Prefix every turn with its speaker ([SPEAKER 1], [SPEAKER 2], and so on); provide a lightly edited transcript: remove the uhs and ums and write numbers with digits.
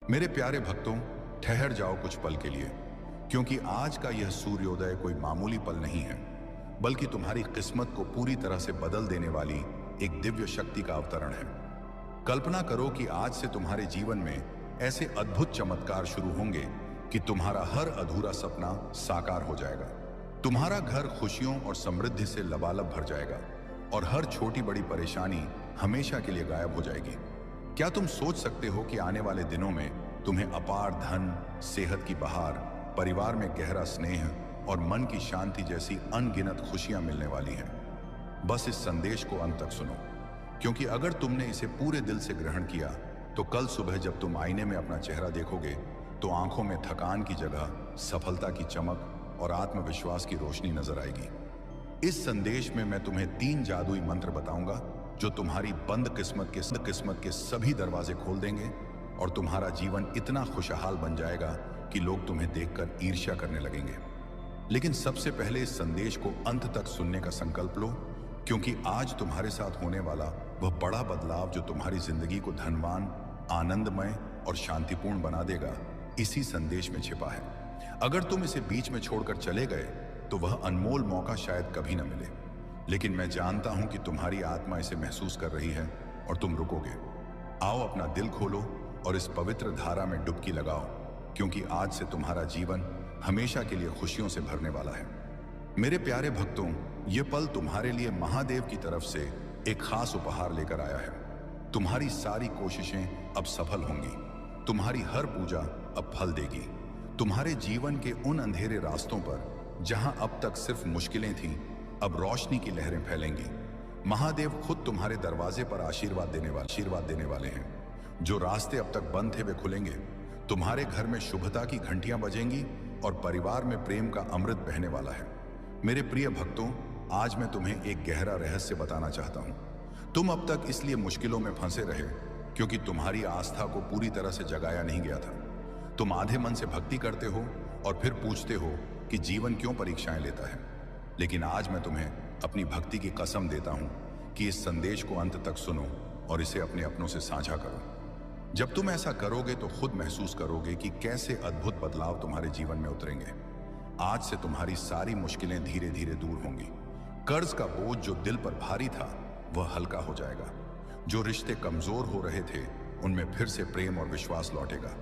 [SPEAKER 1] मेरे प्यारे भक्तों, ठहर जाओ कुछ पल के लिए, क्योंकि आज का यह सूर्योदय कोई मामूली पल नहीं है, बल्कि तुम्हारी किस्मत को पूरी तरह से बदल देने वाली एक दिव्य शक्ति का अवतरण है। कल्पना करो कि आज से तुम्हारे जीवन में ऐसे अद्भुत चमत्कार शुरू होंगे कि तुम्हारा हर अधूरा सपना साकार हो जाएगा। तुम्हारा घर खुशियों और समृद्धि से लबालब भर जाएगा और हर छोटी बड़ी परेशानी हमेशा के लिए गायब हो जाएगी। क्या तुम सोच सकते हो कि आने वाले दिनों में तुम्हें अपार धन, सेहत की बहार, परिवार में गहरा स्नेह और मन की शांति जैसी अनगिनत खुशियां मिलने वाली हैं? बस इस संदेश को अंत तक सुनो, क्योंकि अगर तुमने इसे पूरे दिल से ग्रहण किया तो कल सुबह जब तुम आईने में अपना चेहरा देखोगे तो आंखों में थकान की जगह सफलता की चमक और आत्मविश्वास की रोशनी नजर आएगी। इस संदेश में मैं तुम्हें 3 जादुई मंत्र बताऊंगा जो तुम्हारी बंद किस्मत के सभी दरवाजे खोल देंगे और तुम्हारा जीवन इतना खुशहाल बन जाएगा कि लोग तुम्हें देखकर ईर्ष्या करने लगेंगे। लेकिन सबसे पहले इस संदेश को अंत तक सुनने का संकल्प लो, क्योंकि आज तुम्हारे साथ होने वाला वह बड़ा बदलाव जो तुम्हारी जिंदगी को धनवान, आनंदमय और शांतिपूर्ण बना देगा, इसी संदेश में छिपा है। अगर तुम इसे बीच में छोड़कर चले गए तो वह अनमोल मौका शायद कभी न मिले, लेकिन मैं जानता हूं कि तुम्हारी आत्मा इसे महसूस कर रही है और तुम रुकोगे। आओ अपना दिल खोलो और इस पवित्र धारा में डुबकी लगाओ, क्योंकि आज से तुम्हारा जीवन हमेशा के लिए खुशियों से भरने वाला है। मेरे प्यारे भक्तों, ये पल तुम्हारे लिए महादेव की तरफ से एक खास उपहार लेकर आया है। तुम्हारी सारी कोशिशें अब सफल होंगी, तुम्हारी हर पूजा अब फल देगी। तुम्हारे जीवन के उन अंधेरे रास्तों पर जहां अब तक सिर्फ मुश्किलें थीं, अब रोशनी की लहरें फैलेंगी। महादेव खुद तुम्हारे दरवाजे पर आशीर्वाद देने वाले हैं। जो रास्ते अब तक बंद थे वे खुलेंगे, तुम्हारे घर में शुभता की घंटियां बजेंगी और परिवार में प्रेम का अमृत बहने वाला है। मेरे प्रिय भक्तों, आज मैं तुम्हें एक गहरा रहस्य बताना चाहता हूं। तुम अब तक इसलिए मुश्किलों में फंसे रहे क्योंकि तुम्हारी आस्था को पूरी तरह से जगाया नहीं गया था। तुम आधे मन से भक्ति करते हो और फिर पूछते हो कि जीवन क्यों परीक्षाएं लेता है। लेकिन आज मैं तुम्हें अपनी भक्ति की कसम देता हूं कि इस संदेश को अंत तक सुनो और इसे अपने अपनों से साझा करो। जब तुम ऐसा करोगे तो खुद महसूस करोगे कि कैसे अद्भुत बदलाव तुम्हारे जीवन में उतरेंगे। आज से तुम्हारी सारी मुश्किलें धीरे धीरे दूर होंगी। कर्ज का बोझ जो दिल पर भारी था वह हल्का हो जाएगा। जो रिश्ते कमजोर हो रहे थे उनमें फिर से प्रेम और विश्वास लौटेगा।